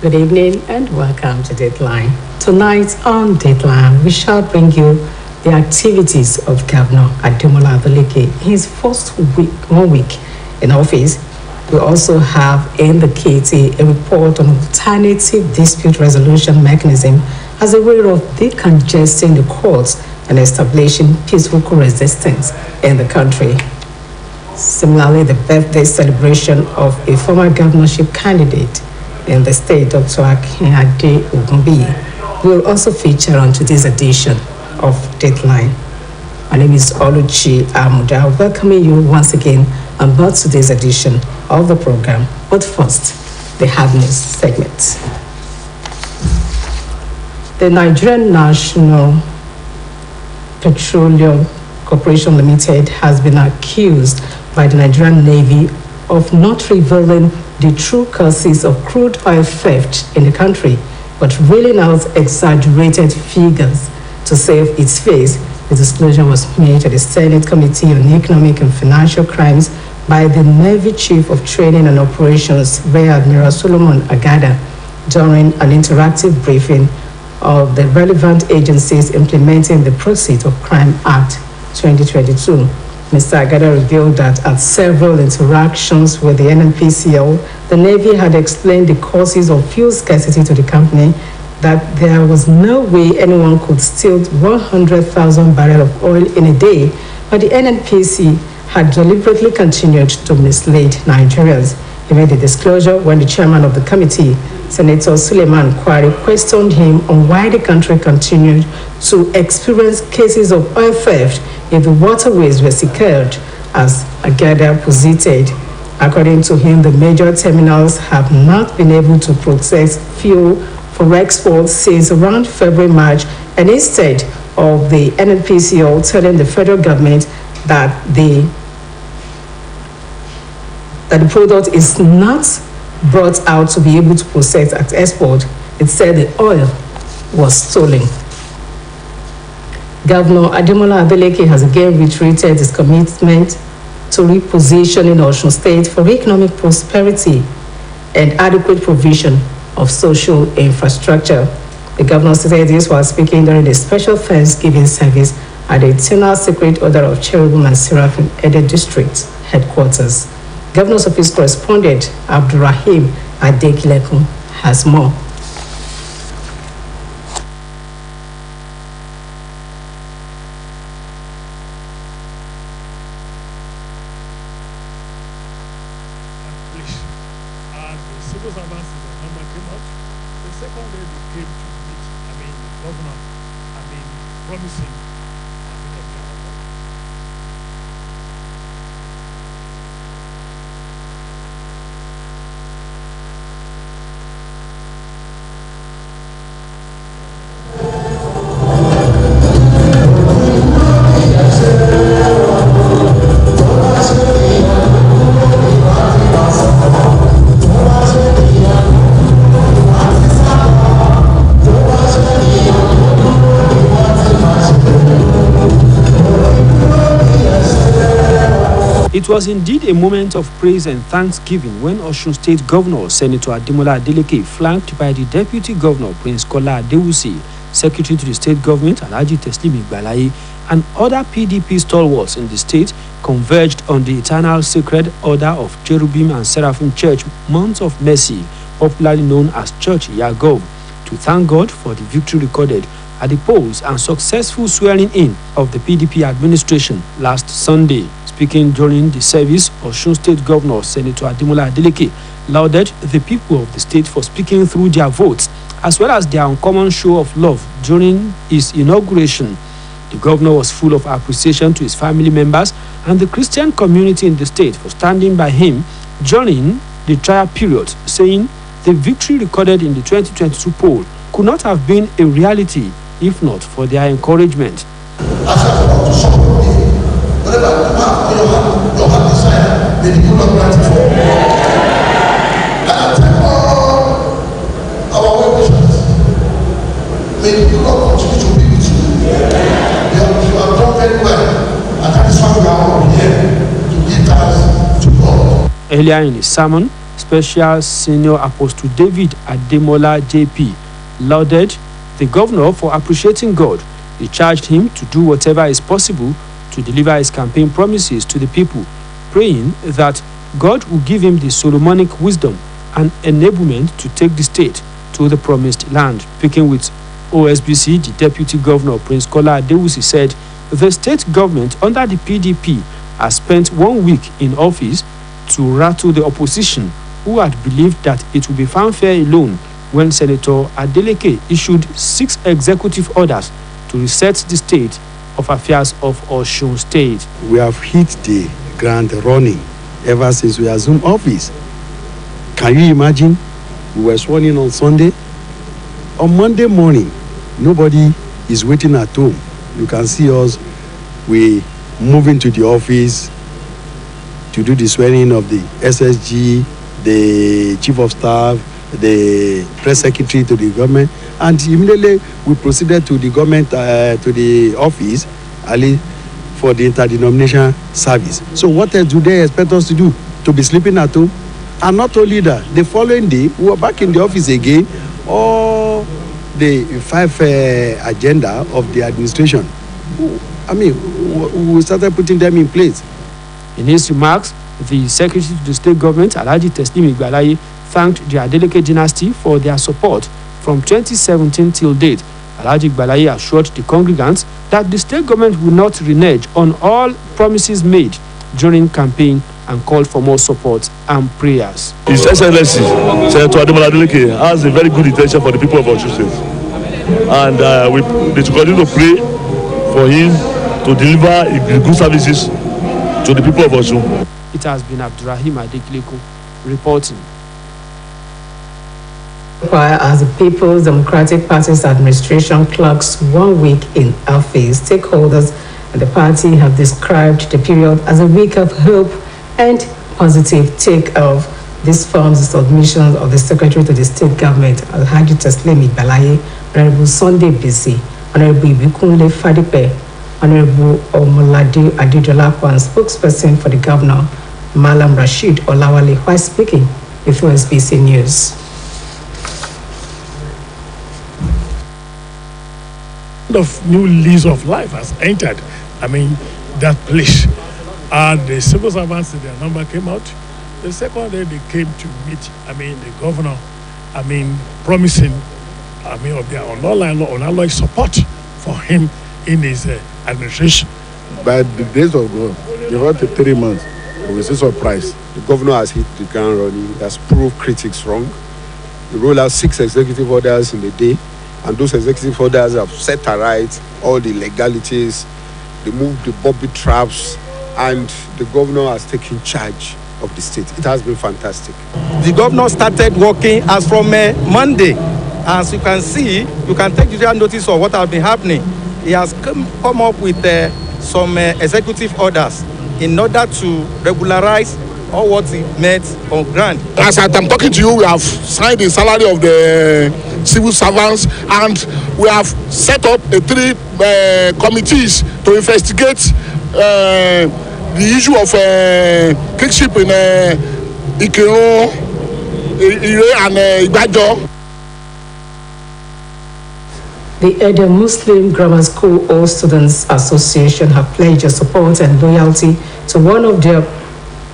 Good evening and welcome to Dateline. Tonight on Dateline, we shall bring you the activities of Governor Ademola Adeleke in his first 1 week in office. We also have in the KT a report on alternative dispute resolution mechanism as a way of decongesting the courts and establishing peaceful coexistence in the country. Similarly, the birthday celebration of a former governorship candidate in the state, Dr. Akinade Ogunbiyi, will also feature on today's edition of Dateline. My name is Oluchi Amuda, welcoming you once again on board today's edition of the program. But first, the hard news segment. The Nigerian National Petroleum Corporation Limited has been accused by the Nigerian Navy of not revealing the true causes of crude oil theft in the country, but reeling out exaggerated figures to save its face. The disclosure was made to the Senate Committee on Economic and Financial Crimes by the Navy Chief of Training and Operations, Rear Admiral Solomon Agada, during an interactive briefing of the relevant agencies implementing the Proceeds of Crime Act 2022. Mr. Agada revealed that at several interactions with the NNPCL, the Navy had explained the causes of fuel scarcity to the company, that there was no way anyone could steal 100,000 barrels of oil in a day, but the NNPC had deliberately continued to mislead Nigerians. He made the disclosure when the chairman of the committee, Senator Suleiman Kwari, questioned him on why the country continued to experience cases of oil theft if the waterways were secured, as Agada posited. According to him, the major terminals have not been able to process fuel for export since around February, March, and instead of the NNPCL telling the federal government that the product is not brought out to be able to process at export, it said the oil was stolen. Governor Ademola Adeleke has again reiterated his commitment to repositioning Osun State for economic prosperity and adequate provision of social infrastructure. The governor said this while speaking during a special Thanksgiving service at the Eternal Sacred Order of Cherubim and Seraphim Ede District headquarters. Governor's office correspondent Abdurrahim Adekilekun has more. Civil servants in the number came out. The second day they came to meet, the governor, promising, It was indeed a moment of praise and thanksgiving when Osun State Governor Senator Ademola Adeleke, flanked by the Deputy Governor Prince Kola Adewusi, Secretary to the State Government Alhaji Teslim Igbalayi, and other PDP stalwarts in the state converged on the Eternal Sacred Order of Cherubim and Seraphim Church Month of Mercy, popularly known as Church Yagov, to thank God for the victory recorded at the polls and successful swearing in of the PDP administration last Sunday. Speaking during the service, Osun State Governor Senator Ademola Adeleke lauded the people of the state for speaking through their votes, as well as their uncommon show of love during his inauguration. The governor was full of appreciation to his family members and the Christian community in the state for standing by him during the trial period, saying the victory recorded in the 2022 poll could not have been a reality if not for their encouragement. Whatever your heart desire, may the good Lord grant it for you. And I thank all our well-wishers. May the good Lord continue to be with you. You have done very well, and that is why we are all here to give thanks to God. Earlier in his sermon, Special Senior Apostle David Ademola JP, lauded the governor for appreciating God. He charged him to do whatever is possible to deliver his campaign promises to the people, praying that God will give him the Solomonic wisdom and enablement to take the state to the promised land. Speaking with Osbc, the Deputy Governor, Prince Kola Adewusi, said the state government under the PDP has spent 1 week in office to rattle the opposition, who had believed that it would be fanfare alone when Senator Adeleke issued 6 executive orders to reset the state of affairs of Osun State. We have hit the ground running ever since we assumed office. Can you imagine? We were sworn in on Sunday. On Monday morning, nobody is waiting at home. You can see us. We move into the office to do the swearing of the SSG, the Chief of Staff, the Press Secretary to the government, and immediately we proceeded to the government, to the office, Ali, for the interdenomination service. So what else do they expect us to do? To be sleeping at home? And not only that, the following day, we were back in the office again, all the 5 agenda of the administration. I mean, we started putting them in place. In his remarks, the Secretary to the State Government, Alhaji Teslim Igbalaye, thanked the Adeleke dynasty for their support from 2017 till date. Alhaji Igbalaye assured the congregants that the state government will not renege on all promises made during campaign and called for more support and prayers. His Excellency, Senator Ademola Adeleke, has a very good intention for the people of Osun State. And we continue to pray for him to deliver good services to the people of Osun. It has been Abdurrahim Adekileku reporting. As the People's Democratic Party's administration clocks 1 week in office, stakeholders and the party have described the period as a week of hope and positive take-off. This forms the submission of the Secretary to the State Government, Alhaji Teslim Igbalaye, Honorable Sunday Bisi, Honorable Ibikunle Fadipe, Honorable Omolade Adedolapo, and spokesperson for the Governor, Malam Rashid Olawale, while speaking with Osbc News. Of new lease of life has entered, that place. And the civil servants, their number came out. The second day they came to meet, the governor, promising, of their unalloyed support for him in his administration. By the days of God, about 3 months, we will see surprise. The governor has hit the ground running. He has proved critics wrong. He rolled out 6 executive orders in the day, and those executive orders have set aright all the legalities, removed the bobby traps, and the governor has taken charge of the state. It has been fantastic. The governor started working as from Monday. As you can see, you can take judicial notice of what has been happening. He has come up with some executive orders in order to regularize all what he met on ground. As I'm talking to you, we have signed the salary of the civil servants, and we have set up 3 committees to investigate the issue of kingship in Ikero, Ire, and Igbajo. The Ede Muslim Grammar School All Students Association have pledged their support and loyalty to one of their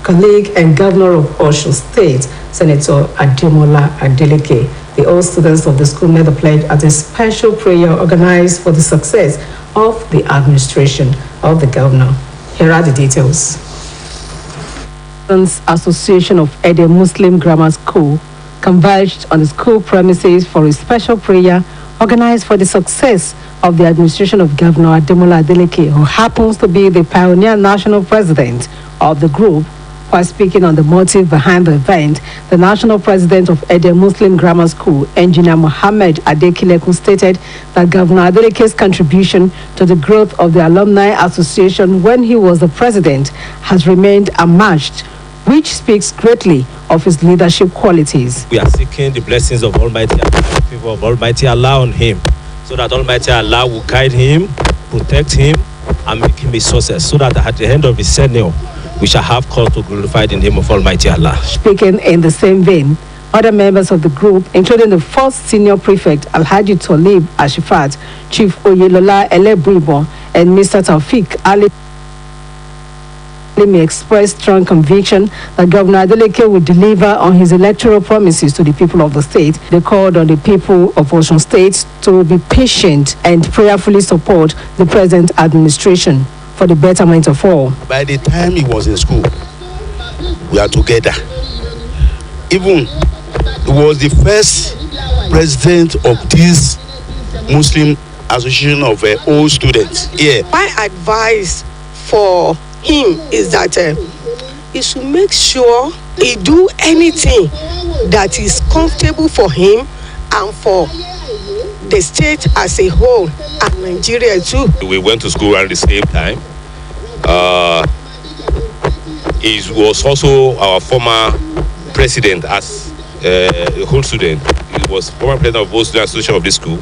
colleague and governor of Osun State, Senator Ademola Adeleke. The all students of the school made the pledge at a special prayer organized for the success of the administration of the governor. Here are the details. Students Association of Ede Muslim Grammar School converged on the school premises for a special prayer organized for the success of the administration of Governor Ademola Adeleke, who happens to be the pioneer national president of the group. While speaking on the motive behind the event, the national president of Ede Muslim Grammar School, Engineer Mohammed Adekileku, stated that Governor Adeleke's contribution to the growth of the Alumni Association when he was the president has remained unmatched, which speaks greatly of his leadership qualities. We are seeking the blessings of Almighty Allah, the favor of Almighty Allah on him, so that Almighty Allah will guide him, protect him, and make him a success, so that at the end of his tenure, we shall have cause to glorify the name of Almighty Allah. Speaking in the same vein, other members of the group, including the first senior prefect, Alhaji Tolib Ashifat, Chief Oyelola Elebribo, and Mr. Taufik Ali, may express strong conviction that Governor Adeleke will deliver on his electoral promises to the people of the state. They called on the people of Osun State to be patient and prayerfully support the present administration for the betterment of all. By the time he was in school, we are together. Even he was the first president of this Muslim Association of old students here. My advice for him is that he should make sure he do anything that is comfortable for him and for the state as a whole and Nigeria too. We went to school around the same time. He was also our former president as a whole student. He was former president of the Student Association of this school.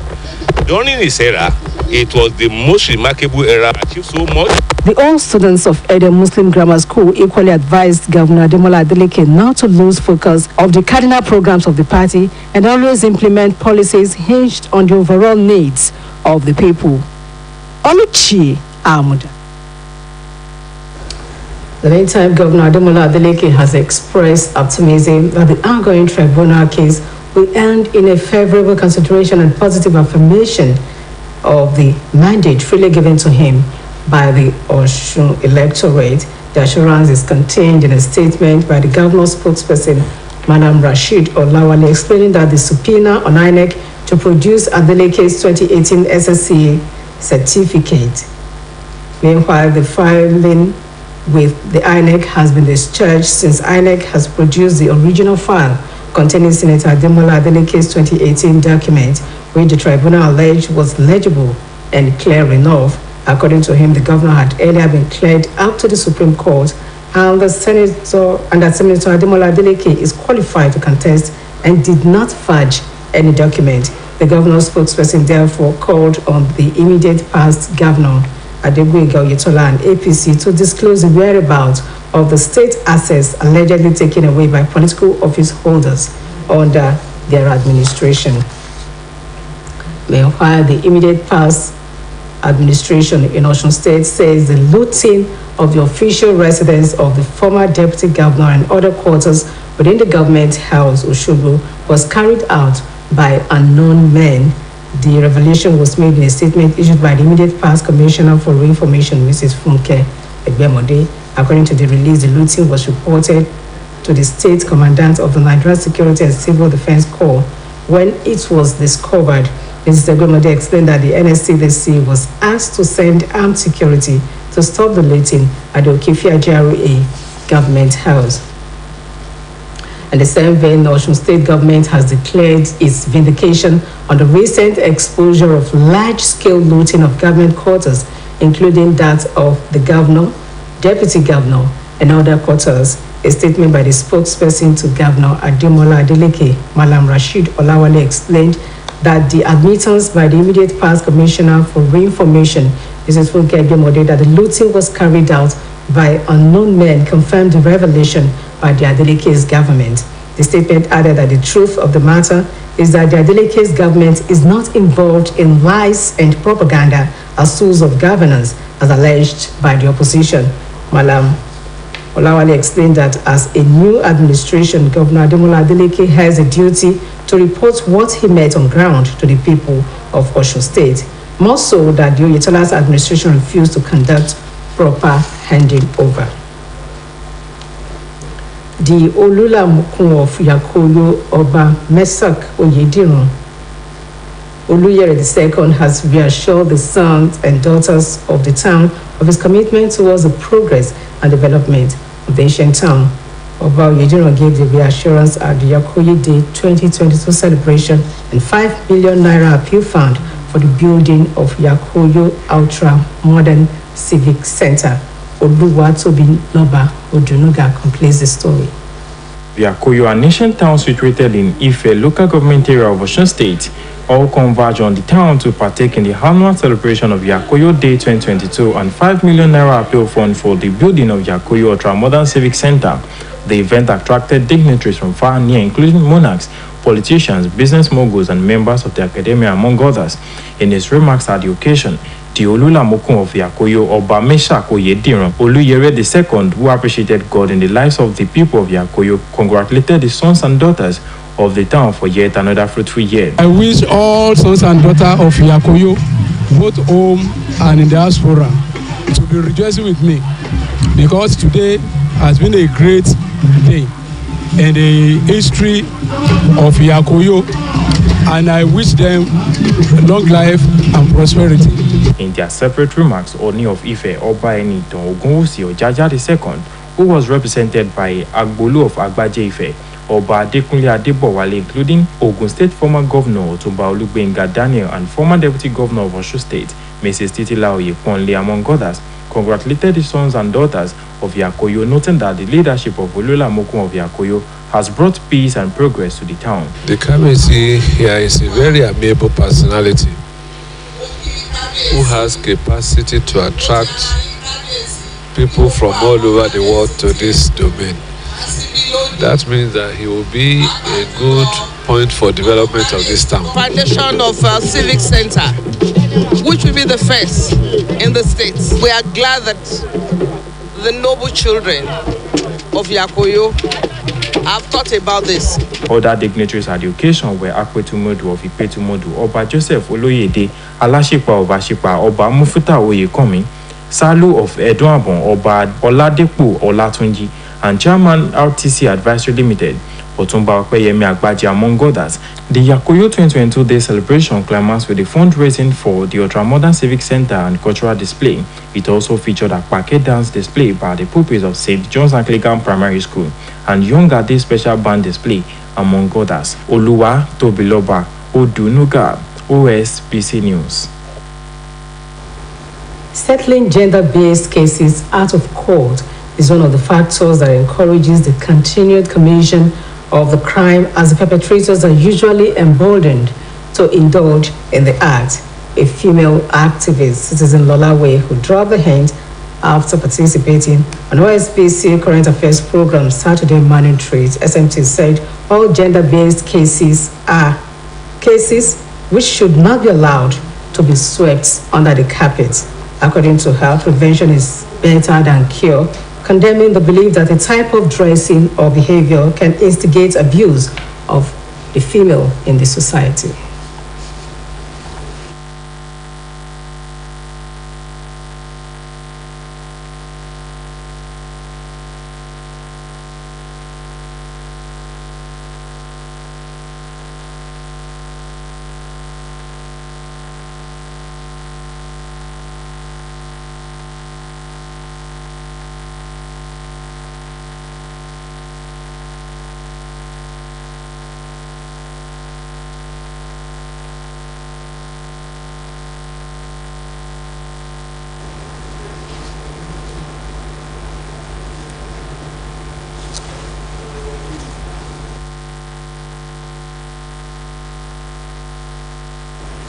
During his era, it was the most remarkable era. Achieved so much. The all students of Ede Muslim Grammar School equally advised Governor Ademola Adeleke not to lose focus of the cardinal programs of the party and always implement policies hinged on the overall needs of the people. Oluchi Amuda. The meantime, Governor Ademola Adeleke has expressed optimism that the ongoing tribunal case will end in a favorable consideration and positive affirmation of the mandate freely given to him by the Osun electorate. The assurance is contained in a statement by the governor's spokesperson, Madam Rashid Olawale, explaining that the subpoena on INEC to produce Adeleke's 2018 SSCA certificate. Meanwhile, the filing with the INEC has been discharged since INEC has produced the original file containing Senator Ademola Adeleke's 2018 document, which the tribunal alleged was legible and clear enough. According to him, the governor had earlier been cleared up to the Supreme Court, and that Senator Ademola Adeleke is qualified to contest and did not fudge any document. The governor's spokesperson therefore called on the immediate past governor, Adegboyega Oyetola, and APC to disclose the whereabouts of the state assets allegedly taken away by political office holders under their administration. Meanwhile, the immediate past administration in Osun State says the looting of the official residence of the former deputy governor and other quarters within the government house, Osogbo, was carried out by unknown men. The revelation was made in a statement issued by the immediate past Commissioner for Information, Mrs. Funke Egbemode. According to the release, the looting was reported to the state commandant of the Nigerian Security and Civil Defense Corps. When it was discovered, Mrs. Egbemode explained that the NSCDC was asked to send armed security to stop the looting at the Okifia GRA government house. And the same vein, the Osun State government has declared its vindication on the recent exposure of large-scale looting of government quarters, including that of the governor, deputy governor, and other quarters. A statement by the spokesperson to Governor Ademola Adeleke, Malam Rashid Olawale, explained that the admittance by the immediate past Commissioner for Information, Mrs. Funke Egbemode, that the looting was carried out by unknown men confirmed the revelation by the Adeleke's government. The statement added that the truth of the matter is that the Adeleke's government is not involved in lies and propaganda as tools of governance, as alleged by the opposition. Malam Olawale explained that as a new administration, Governor Ademola Adeleke has a duty to report what he met on ground to the people of Osun State. More so that the Oyetola's administration refused to conduct proper handing over. The Olula Mukun of Yakoyo Oba Mesak Oyediran Oluyere II has reassured the sons and daughters of the town of his commitment towards the progress and development of the ancient town. Oba Oyediran gave the reassurance at the Yakoyi Day 2022 celebration and 5 million naira appeal fund for the building of Yakoyo Ultra Modern Civic Center. Oluwatobi Loba Odunuga completes the story. Yakoyo, an ancient town situated in Ife, local government area of Osun State, all converge on the town to partake in the annual celebration of Yakoyo Day 2022 and 5 million naira appeal fund for the building of Yakoyo Ultra-Modern Civic Center. The event attracted dignitaries from far and near, including monarchs, politicians, business moguls, and members of the academia, among others. In his remarks at the occasion, the Olulamokun of Yakoyo, Oba Meshak Oyediran Oluyere II, who appreciated God in the lives of the people of Yakoyo, congratulated the sons and daughters of the town for yet another fruitful year. I wish all sons and daughters of Yakoyo, both home and in diaspora, to be rejoicing with me, because today has been a great day in the history of Yakoyo, and I wish them long life and prosperity. In their separate remarks, Oni of Ife, Oba Enitan Ogunwusi Ojaja II, who was represented by Agbolu of Agbaje Ife, Oba Adekunle Adebowale, including Ogun State former Governor Otumba Olugbenga Daniel and former Deputy Governor of Osun State, Mrs. Titila Oyeponle, among others, congratulated the sons and daughters of Yakoyo, noting that the leadership of Olulamokun of Yakoyo has brought peace and progress to the town. The committee here is a very amiable personality who has capacity to attract people from all over the world to this domain. That means that he will be a good point for development of this town. Foundation of Civic Center, which will be the first in the States. We are glad that the noble children of Yakoyo have thought about this. Other dignitaries at the occasion were Akwetumodu of Ipetumodu, Oba Joseph Oloyede, Alashipa of Ashipa, Oba Mufuta Oyekomi, Salu of Edoabon, Oba Oladepo Olatunji, and Chairman RTC Advisory Limited, Otumba Okpeyemi Agbaji, among others. The Yakoyo 2022 Day celebration climaxed with the fundraising for the Ultra-Modern Civic Center and cultural display. It also featured a packet dance display by the pupils of St. John's Anglican Primary School and Younger Day special band display, among others. Oluwa Tobiloba, Odunuga, Osbc News. Settling gender-based cases out of court is one of the factors that encourages the continued commission of the crime, as the perpetrators are usually emboldened to indulge in the act. A female activist, Citizen Lolawe, who dropped the hint after participating on Osbc Current Affairs program Saturday Morning Trade, SMT, said all gender-based cases are cases which should not be allowed to be swept under the carpet. According to her, prevention is better than cure, condemning the belief that a type of dressing or behavior can instigate abuse of the female in the society.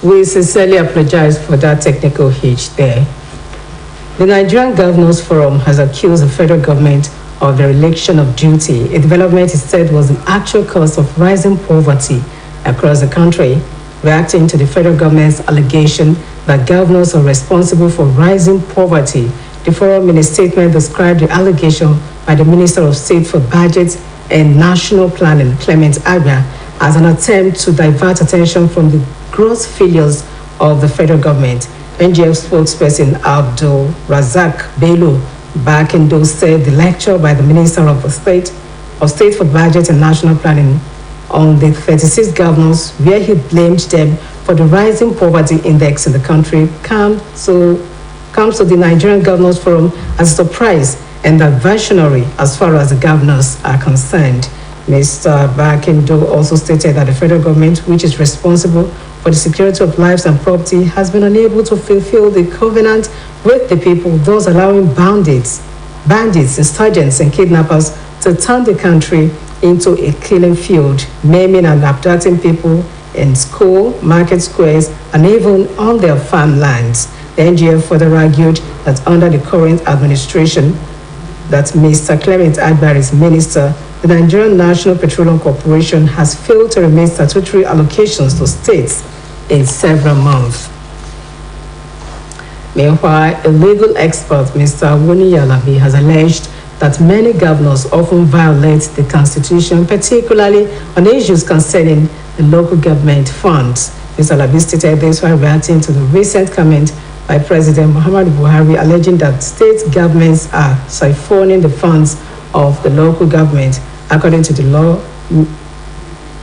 We sincerely apologize for that technical hitch there. The Nigerian Governors Forum has accused the federal government of dereliction of duty, a development it said was the actual cause of rising poverty across the country. Reacting to the federal government's allegation that governors are responsible for rising poverty, the forum in a statement described the allegation by the Minister of State for Budget and National Planning, Clement Abia, as an attempt to divert attention from the gross failures of the federal government. NGF spokesperson Abdul Razak Bello Bakindo said the lecture by the Minister of State for Budget and National Planning on the 36 governors, where he blamed them for the rising poverty index in the country, comes to the Nigerian Governors Forum as a surprise and diversionary as far as the governors are concerned. Mr. Bakindo also stated that the federal government, which is responsible for the security of lives and property, has been unable to fulfill the covenant with the people, thus allowing bandits, insurgents, and kidnappers to turn the country into a killing field, maiming and abducting people in school, market squares, and even on their farmlands. The NGF further argued that under the current administration, that Mr. Clement Agbar's minister, the Nigerian National Petroleum Corporation has failed to remit statutory allocations to states in several months. Meanwhile, a legal expert, Mr. Wuni Yalabi, has alleged that many governors often violate the Constitution, particularly on issues concerning the local government funds. Mr. Yalabi stated this while reacting to the recent comment by President Muhammadu Buhari, alleging that state governments are siphoning the funds of the local government. According to the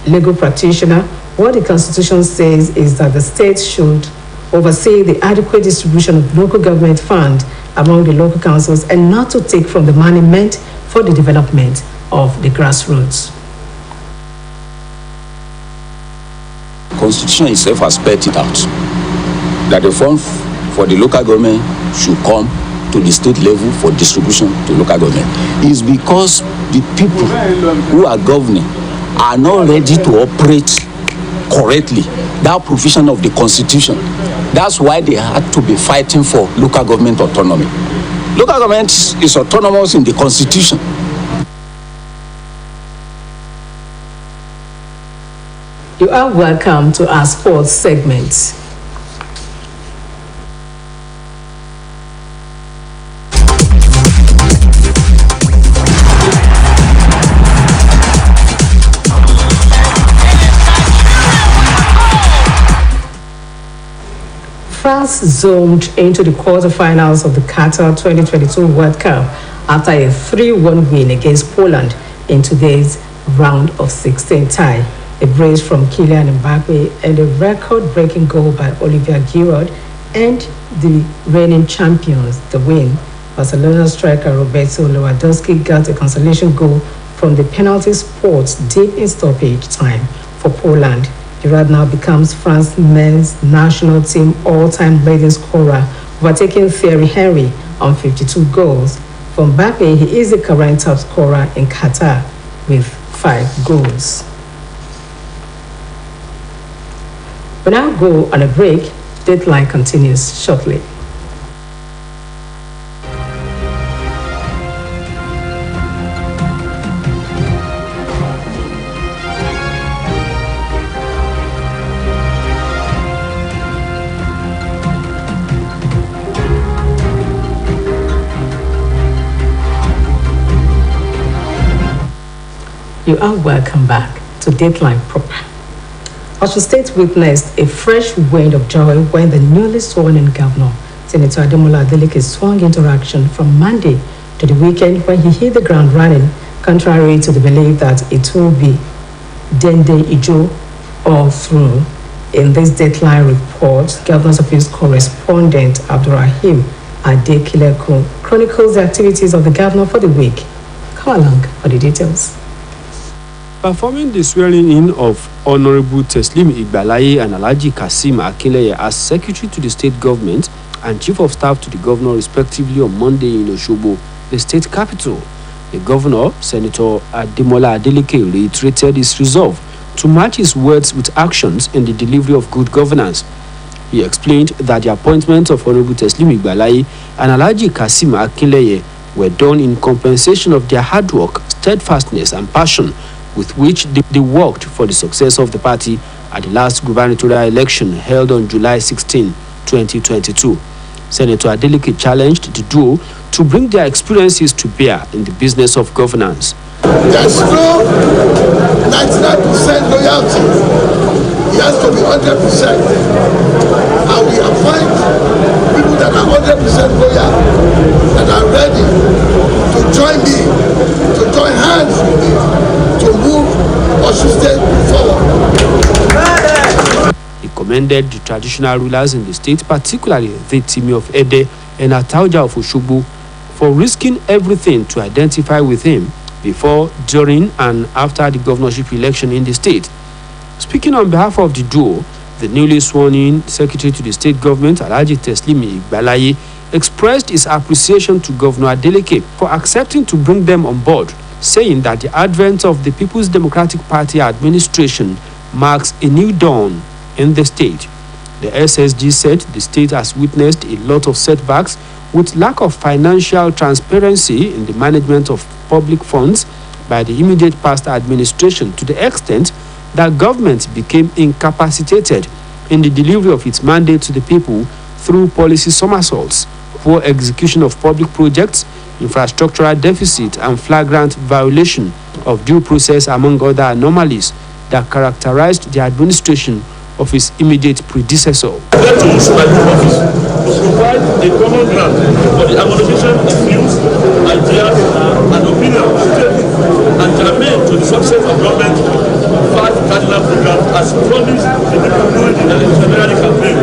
legal practitioner, what the Constitution says is that the state should oversee the adequate distribution of local government funds among the local councils and not to take from the money meant for the development of the grassroots. Constitution itself has spelled it out that the fund for the local government should come to the state level for distribution to local government. It's because the people who are governing are not ready to operate correctly that provision of the Constitution. That's why they had to be fighting for local government autonomy. Local government is autonomous in the Constitution. You are welcome to our sports segment. France zoomed into the quarterfinals of the Qatar 2022 World Cup after a 3-1 win against Poland in today's round of 16 tie. A brace from Kylian Mbappe and a record-breaking goal by Olivier Giroud and the reigning champions the win. Barcelona striker Roberto Lewandowski got a consolation goal from the penalty spot deep in stoppage time for Poland. Giroud now becomes France's men's national team all-time leading scorer, overtaking Thierry Henry on 52 goals. For Mbappe, he is the current top scorer in Qatar with 5 goals. We now go on a break. Deadline continues shortly. You are welcome back to Dateline Proper. Osbc State witnessed a fresh wind of joy when the newly sworn-in governor, Senator Ademola Adeleke, swung into action from Monday to the weekend when he hit the ground running, contrary to the belief that it will be Dende Ijo all through. In this Dateline report, Governor's Office correspondent Abdurrahim Adekileku chronicles the activities of the governor for the week. Come along for the details. Performing the swearing-in of Honorable Teslim Igbalaye and Alhaji Kasim Akinleye as Secretary to the State Government and Chief of Staff to the Governor respectively on Monday in Osogbo, the state capital, the Governor, Senator Ademola Adeleke, reiterated his resolve to match his words with actions in the delivery of good governance. He explained that the appointment of Honorable Teslim Igbalaye and Alhaji Kasim Akinleye were done in compensation of their hard work, steadfastness and passion with which they worked for the success of the party at the last gubernatorial election held on July 16, 2022. Senator Adeleke challenged the duo to bring their experiences to bear in the business of governance. There's no 99% loyalty. It has to be 100%. And we appoint people that are 100% loyal, that are ready to join me, to join hands with me, to move Osbc State forward. He commended the traditional rulers in the state, particularly the Timi of Ede and Atauja of Osogbo, for risking everything to identify with him before, during, and after the governorship election in the state. Speaking on behalf of the duo, the newly sworn-in Secretary to the State Government, Alhaji Teslim Igbalaye, expressed his appreciation to Governor Adeleke for accepting to bring them on board saying that the advent of the People's Democratic Party administration marks a new dawn in the state. The SSG said the state has witnessed a lot of setbacks with lack of financial transparency in the management of public funds by the immediate past administration, to the extent that government became incapacitated in the delivery of its mandate to the people through policy somersaults, poor execution of public projects, infrastructural deficit, and flagrant violation of due process, among other anomalies that characterized the administration of his immediate predecessor. To provide a common ground for the harmonization of views, ideas, and opinions, and germane to the success of government 5 cardinal programs as promised in the preliminary campaign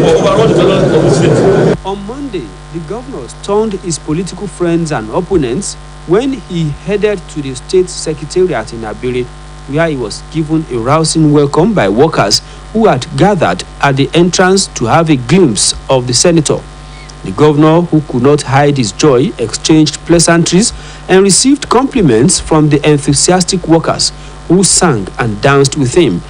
for overall development of the state. On Monday, the governor stunned his political friends and opponents when he headed to the state secretariat in Abere, where he was given a rousing welcome by workers who had gathered at the entrance to have a glimpse of the senator. The governor, who could not hide his joy, exchanged pleasantries and received compliments from the enthusiastic workers who sang and danced with him.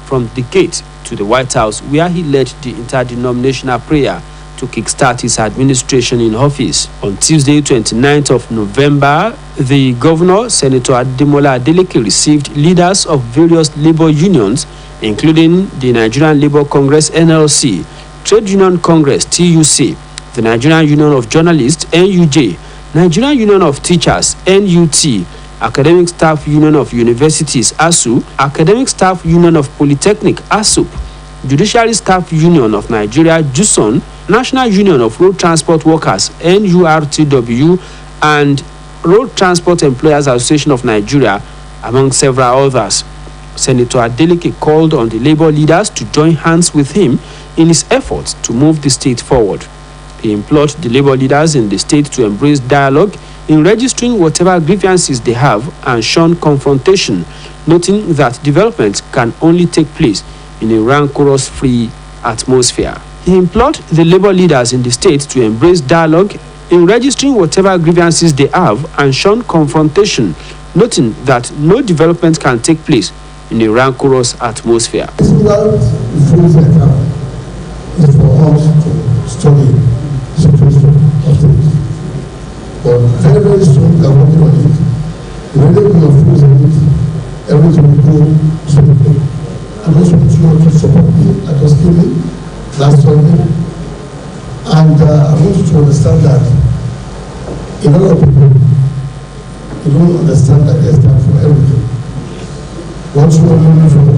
From the gate to the White House, where he led the interdenominational prayer to kickstart his administration in office. On Tuesday, 29th of November, the governor, Senator Ademola Adeleke, received leaders of various labor unions, including the Nigerian Labour Congress (NLC), Trade Union Congress (TUC), the Nigerian Union of Journalists (NUJ), Nigerian Union of Teachers (NUT), Academic Staff Union of Universities (ASU), Academic Staff Union of Polytechnic (ASUP), Judiciary Staff Union of Nigeria (JUSON), National Union of Road Transport Workers (NURTW), and Road Transport Employers Association of Nigeria, among several others. Senator Adeleke called on the labor leaders to join hands with him in his efforts to move the state forward. He implored the labor leaders in the state to embrace dialogue in registering whatever grievances they have and shun confrontation, noting that development can only take place in a rancorous-free atmosphere. He implored the labor leaders in the state to embrace dialogue in registering whatever grievances they have and shun confrontation, noting that no development can take place in a rancorous atmosphere. It's about the fruits that come is for us to study the situation of things. But very, very soon we are working on it. When they put your fruits in it, everything will go smoothly. And also to support me at Osbc last Sunday. And I want you to understand that a lot of people, they don't understand that there's time for everything. What you are looking for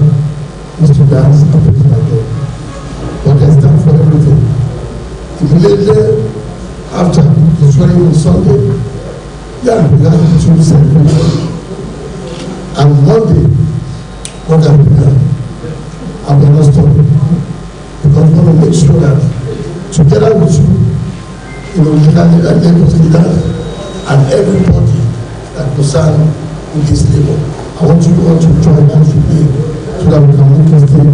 is to dance and praise my God. But there's time for everything. Immediately after the swearing on Sunday, yeah, we have to celebrate. And Monday, what have we done? And we're not stopping. Because we want to make sure that together with you know, leaders and everybody that concerned with this labor, I want you all to join hands with me so that we can move this thing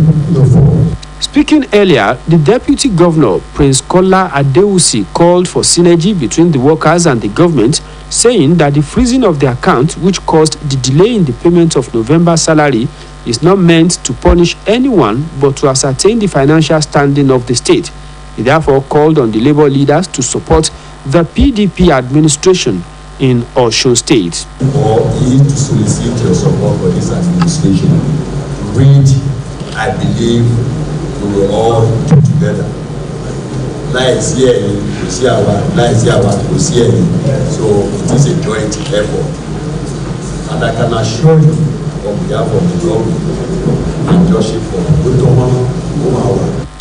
forward. Speaking earlier, the Deputy Governor, Prince Kola Adewusi, called for synergy between the workers and the government, saying that the freezing of the account, which caused the delay in the payment of November salary, is not meant to punish anyone but to ascertain the financial standing of the state. He therefore called on the labor leaders to support the PDP administration in Osun State. Or is to solicit your support for this administration, which I believe we will all do together. Lies here, we see our lies here, we see it. So it is a joint effort. And I can assure you, on behalf of the government and Joshua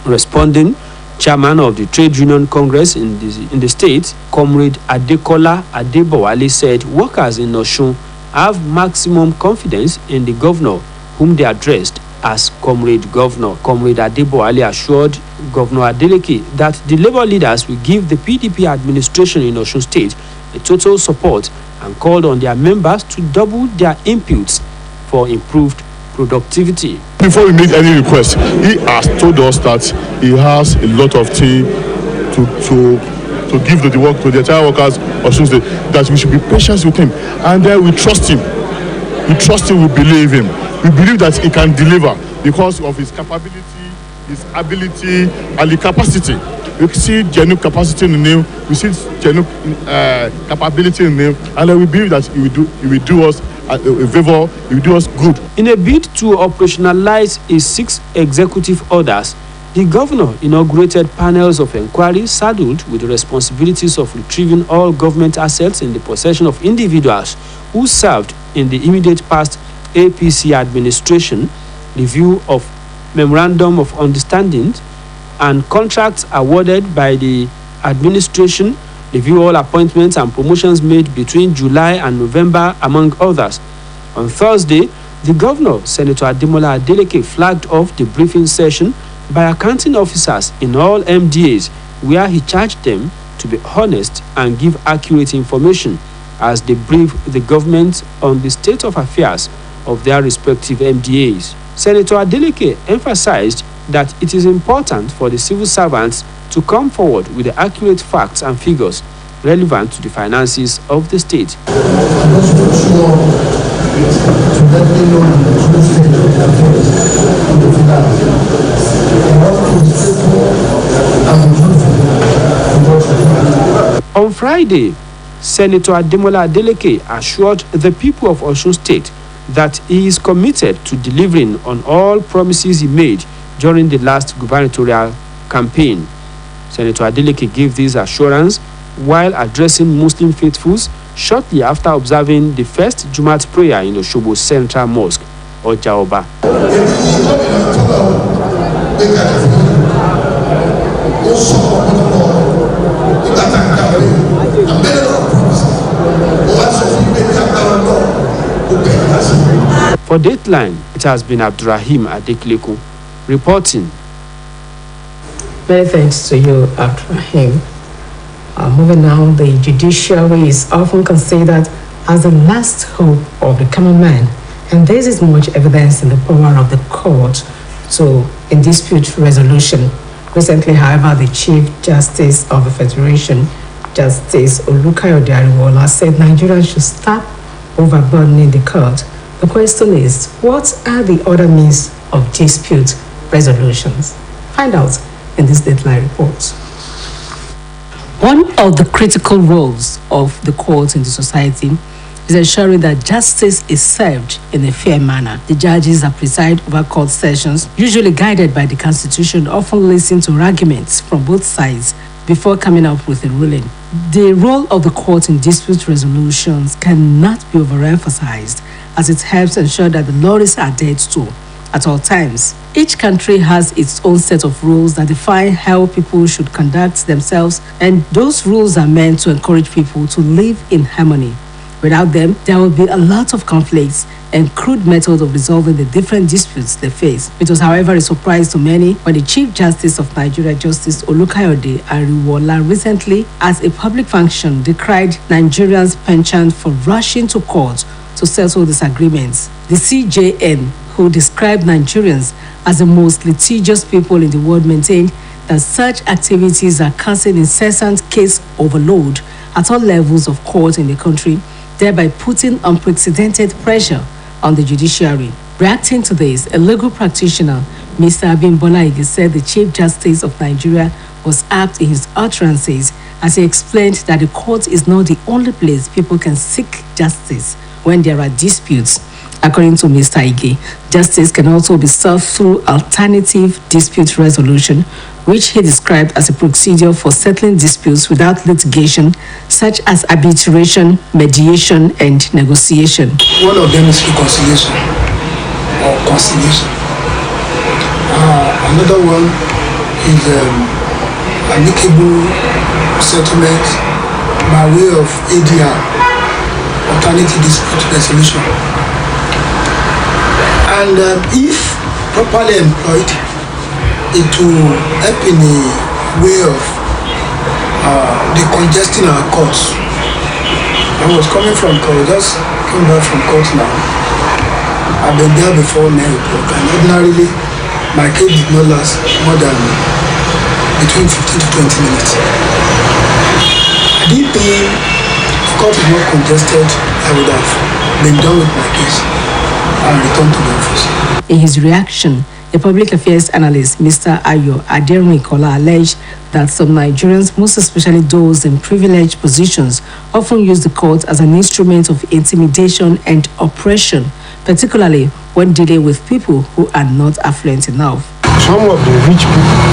for Responding, Chairman of the Trade Union Congress in the state, Comrade Adekola Adebowale, said workers in Osun have maximum confidence in the governor, whom they addressed as Comrade Governor. Comrade Adebowale assured Governor Adeleke that the labor leaders will give the PDP administration in Osun State a total support and called on their members to double their inputs for improved productivity. Before we make any request, he has told us that he has a lot of things to give to the work to the entire workers of Osun State, that we should be patient with him, and then we trust him. We trust him, we believe him. We believe that he can deliver because of his capability, his ability, and the capacity. We see genuine capacity in him, we see genuine capability in him, and then we believe that he will do us a favor, he will do us good. In a bid to operationalize his 6 executive orders, the governor inaugurated panels of inquiry saddled with the responsibilities of retrieving all government assets in the possession of individuals who served in the immediate past APC administration, review of memorandum of understanding and contracts awarded by the administration, review all appointments and promotions made between July and November, among others. On Thursday, the governor, Senator Ademola Adeleke, flagged off the briefing session by accounting officers in all MDAs, where he charged them to be honest and give accurate information as they brief the government on the state of affairs of their respective MDAs. Senator Adeleke emphasized that it is important for the civil servants to come forward with the accurate facts and figures relevant to the finances of the state. On Friday, Senator Ademola Adeleke assured the people of Osun State that he is committed to delivering on all promises he made during the last gubernatorial campaign. Senator Adeleke gave this assurance while addressing Muslim faithfuls shortly after observing the first Jumat prayer in Osogbo Central Mosque, Ojaoba. For Dateline, it has been Abdurrahim Adekleko reporting. Many thanks to you, Abdurrahim. Moving now, the judiciary is often considered as the last hope of the common man, and there is much evidence in the power of the court in dispute resolution. Recently, however, the Chief Justice of the Federation, Justice Olukayode Ariwola, said Nigerians should stop overburdening the court. The question is, what are the other means of dispute resolutions? Find out in this Deadline report. One of the critical roles of the court in the society is ensuring that justice is served in a fair manner. The judges that preside over court sessions, usually guided by the Constitution, often listen to arguments from both sides before coming up with a ruling. The role of the court in dispute resolutions cannot be overemphasized, as it helps ensure that the law is adhered to at all times. Each country has its own set of rules that define how people should conduct themselves, and those rules are meant to encourage people to live in harmony. Without them, there will be a lot of conflicts and crude methods of resolving the different disputes they face. It was, however, a surprise to many when the Chief Justice of Nigeria, Justice Olukayode Ariwola, recently, at a public function, decried Nigerians' penchant for rushing to court to settle disagreements. The CJN, who described Nigerians as the most litigious people in the world, maintained that such activities are causing incessant case overload at all levels of court in the country, thereby putting unprecedented pressure on the judiciary. Reacting to this, a legal practitioner, Mr. Abimbola Ige, said the Chief Justice of Nigeria was apt in his utterances as he explained that the court is not the only place people can seek justice when there are disputes. According to Mr. Ige, justice can also be served through alternative dispute resolution, which he described as a procedure for settling disputes without litigation, such as arbitration, mediation, and negotiation. One of them is reconciliation or conciliation. Another one is amicable settlement by way of ADR, alternative dispute resolution. And if properly employed, it will help in a way of decongesting our courts. I was coming from court, just came back from court now. I've been there before 9 o'clock, and ordinarily my case did not last more than 8 between 15 to 20 minutes. Had it been the court is not congested, I would have been done with my case and returned to the office. In his reaction, the public affairs analyst, Mr. Ayo Aderin-Kola, alleged that some Nigerians, most especially those in privileged positions, often use the court as an instrument of intimidation and oppression, particularly when dealing with people who are not affluent enough. Some of the rich people,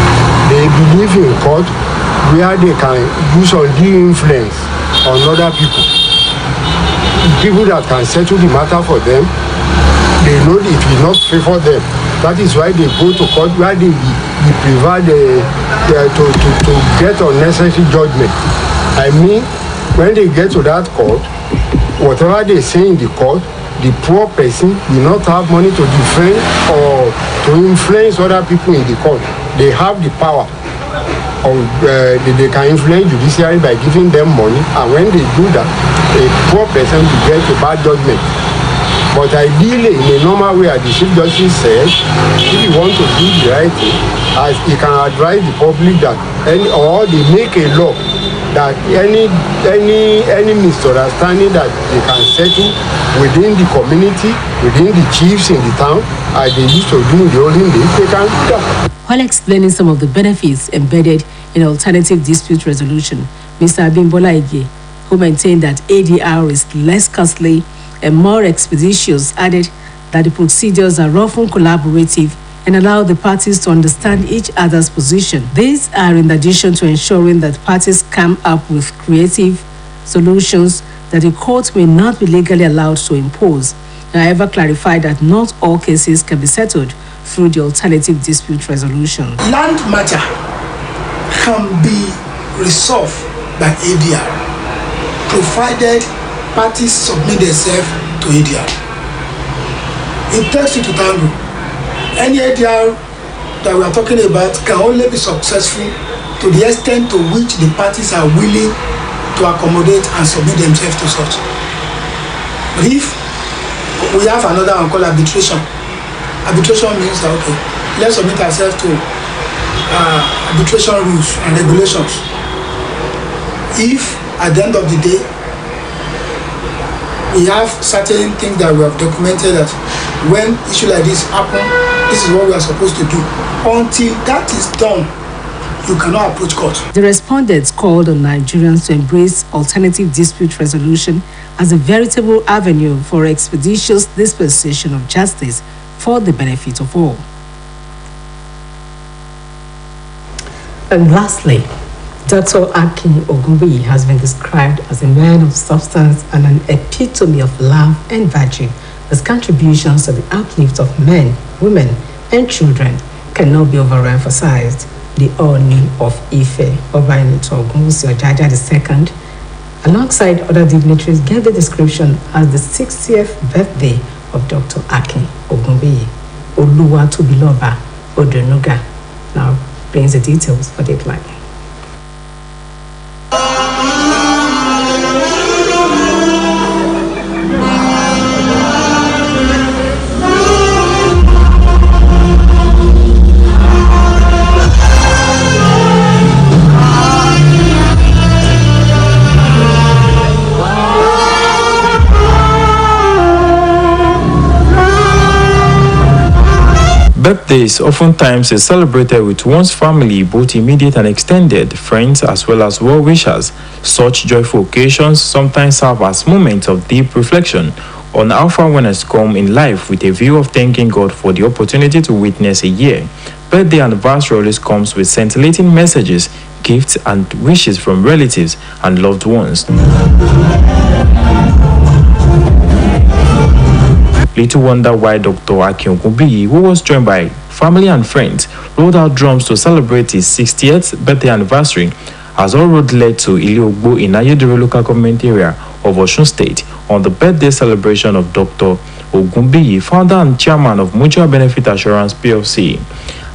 they believe in court where they can use undue influence on other people. People that can settle the matter for them, they know it will not favor them. That is why they go to court where they prefer to get unnecessary judgment. I mean, when they get to that court, whatever they say in the court, the poor person will not have money to defend or to influence other people in the court. They have the power. They can influence judiciary by giving them money, and when they do that, a poor person will get a bad judgment. But ideally, in a normal way, as the Chief Justice said, if you want to do the right thing, as he can advise the public that or they make a law that any misunderstanding that they can settle within the community, within the chiefs in the town, as they used to do in the olden days, they can do that. While explaining some of the benefits embedded in alternative dispute resolution, Mr. Abimbola Ige, who maintained that ADR is less costly and more expeditious, added that the procedures are often collaborative and allow the parties to understand each other's position. These are in addition to ensuring that parties come up with creative solutions that the court may not be legally allowed to impose. However, clarified that not all cases can be settled through the alternative dispute resolution. Land matter can be resolved by ADR, provided parties submit themselves to ADR. It takes two to tango. Any ADR that we are talking about can only be successful to the extent to which the parties are willing to accommodate and submit themselves to such. But if we have another one called arbitration, arbitration means that, okay, let's submit ourselves to arbitration rules and regulations. If at the end of the day, we have certain things that we have documented that when issue like this happen, this is what we are supposed to do. Until that is done, you cannot approach court. The respondents called on Nigerians to embrace alternative dispute resolution as a veritable avenue for expeditious dispensation of justice for the benefit of all. And lastly, Dr. Akin Ogunbiyi has been described as a man of substance and an epitome of love and virtue. His contributions to the uplift of men, women, and children cannot be overemphasized. The Oni of Ife, Obainito Ogunwusi Ojaja II, alongside other dignitaries, gave the description as the 60th birthday of Dr. Akin Ogunbiyi. Oluwatobiloba Odonuga now brings the details for Deadline. Birthdays oftentimes is celebrated with one's family, both immediate and extended, friends as well as well-wishers. Such joyful occasions sometimes serve as moments of deep reflection on how far one has come in life, with a view of thanking God for the opportunity to witness a year. Birthday anniversary always comes with scintillating messages, gifts and wishes from relatives and loved ones. Little wonder why Dr. Akin Ogunbiyi, who was joined by family and friends, rolled out drums to celebrate his 60th birthday anniversary, as all road led to Ile-Ogbo in Ayedere local government area of Osun State on the birthday celebration of Dr. Ogunbiyi, founder and chairman of Mutual Benefit Assurance PLC.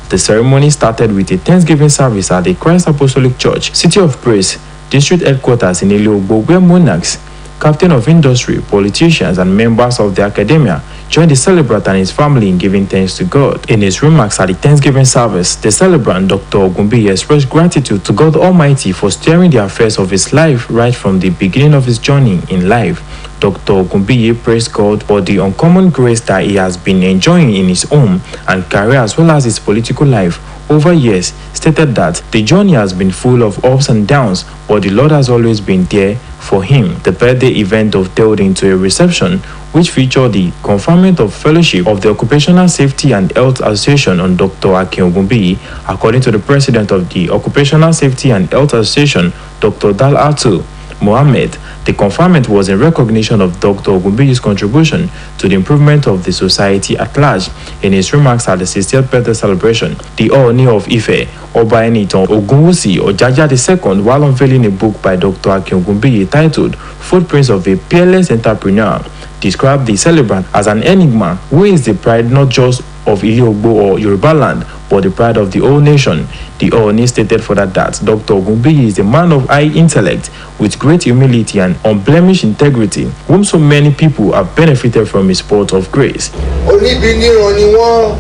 The ceremony started with a Thanksgiving service at the Christ Apostolic Church, City of Praise, district headquarters in Ile-Ogbo, where monarchs, captain of industry, politicians, and members of the academia joined the celebrant and his family in giving thanks to God. In his remarks at the Thanksgiving service, the celebrant, Dr. Ogunbiyi, expressed gratitude to God Almighty for steering the affairs of his life right from the beginning of his journey in life. Dr. Ogunbiyi praised God for the uncommon grace that he has been enjoying in his home and career as well as his political life over years, stated that the journey has been full of ups and downs, but the Lord has always been there for him. The birthday event dovetailed into a reception which featured the conferment of fellowship of the Occupational Safety and Health Association on Dr. Akin Ogunbiyi. According to the president of the Occupational Safety and Health Association, Dr. Dalhatu Mohammed, the conferment was in recognition of Dr. Ogunbiyi's contribution to the improvement of the society at large. In his remarks at the 60th birthday celebration, the Ooni of Ife, Oba Enitan Ogunwusi Ojaja II, while unveiling a book by Dr. Akin Ogunbiyi titled Footprints of a Peerless Entrepreneur, described the celebrant as an enigma who is the pride not just of Ile-Ogbo or Yoruba land, but the pride of the whole nation. The Ooni stated further that Dr. Ogunbiyi is a man of high intellect with great humility and unblemished integrity, whom so many people have benefited from his sport of grace. Oníbìníràn ni wọ́n,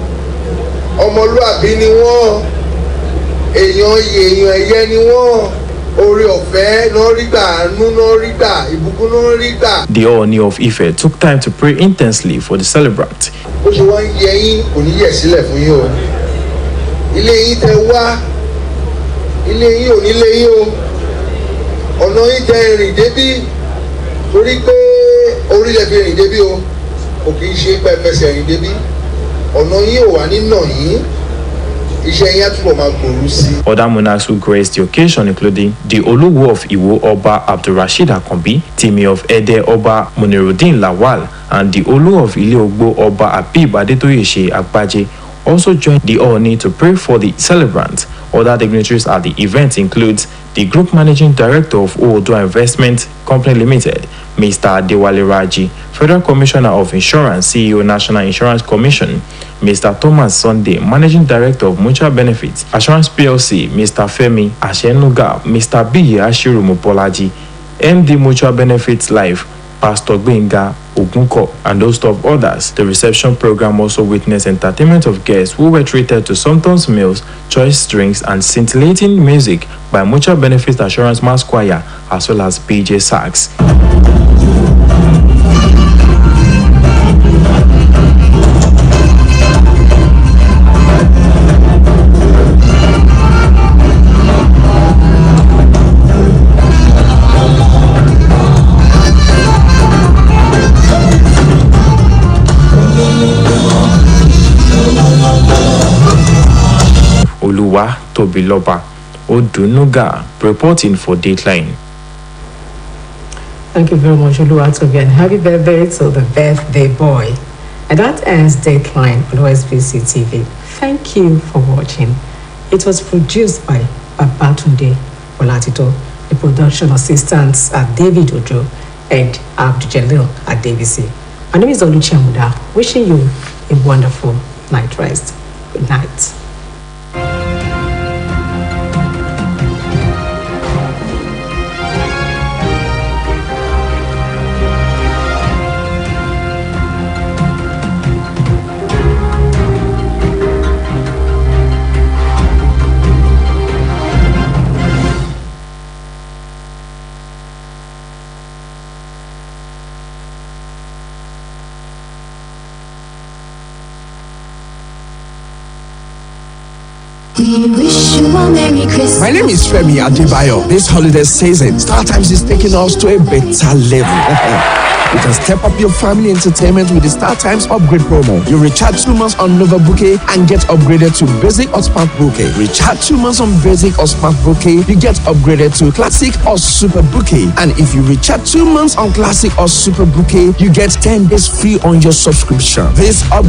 ọmọlúàbí ni wọ́n, èèyàn ẹ̀yẹ ni wọ́n, oore ọ̀fẹ́ náà rí gbà, àánú náà rí gbà, ìbùkún náà rí gbà. The Ooni of Ife took time to pray intensely for the celebrant. Bó ṣe wá ń yẹ yín, kò ní yẹ̀ sílẹ̀ fún yín o. Ilé yín tẹ wá, ilé yín ò ní lé yín o. Ọ̀nà yín tẹ rìn débí, torí pé orílẹ̀ fi rìn débí o. Kò kì í ṣe pé fẹsẹ̀ rìn débí. Ọ̀nà yín ò wà nínà yín. Iṣẹ́ yín á túbọ̀ máa gbòòrò sí. Other monarchs who graced the occasion including the Oluwo of Iwo Oba Abdulrasheed Akanbi, Timi of Ede Oba Muniruddin Lawal, and the Olu of Ile-Ogbo Oba Habib Adetoyese Agbaje also joined the Ooni to pray for the celebrant. Other dignitaries at the event includes the Group Managing Director of Oodua Investment Company Limited, Mr. Adewale Raji, Federal Commissioner of Insurance, CEO National Insurance Commission, Mr. Thomas Sunday, Managing Director of Mutual Benefits Assurance PLC, Mr. Femi Ashenuga, Mr. B. Ashiru Mopolaji, MD Mutual Benefits Life, Pastor Gbenga Ogunko, and host of others. The reception program also witnessed entertainment of guests who were treated to Sultan's meals, choice drinks, and scintillating music by Mutual Benefits Assurance Mass Choir, as well as PJ Sax. Oluwa Tobiloba Odunuga reporting for Dateline. Thank you very much, Oluwatobi, and happy birthday to the birthday boy. And that ends Dateline on Osbc TV. Thank you for watching. It was produced by Babatunde Olatito. The production assistants are David Ojo and Abdul Jalil at DBC. My name is Oluchi Amuda, wishing you a wonderful night rest. Good night. My name is Femi Adebayo. This holiday season, StarTimes is taking us to a better level. You can step up your family entertainment with the StarTimes upgrade promo. You recharge 2 months on Nova Bouquet and get upgraded to Basic or Smart Bouquet. Recharge 2 months on Basic or Smart Bouquet, you get upgraded to Classic or Super Bouquet. And if you recharge 2 months on Classic or Super Bouquet, you get 10 days free on your subscription. This upgrade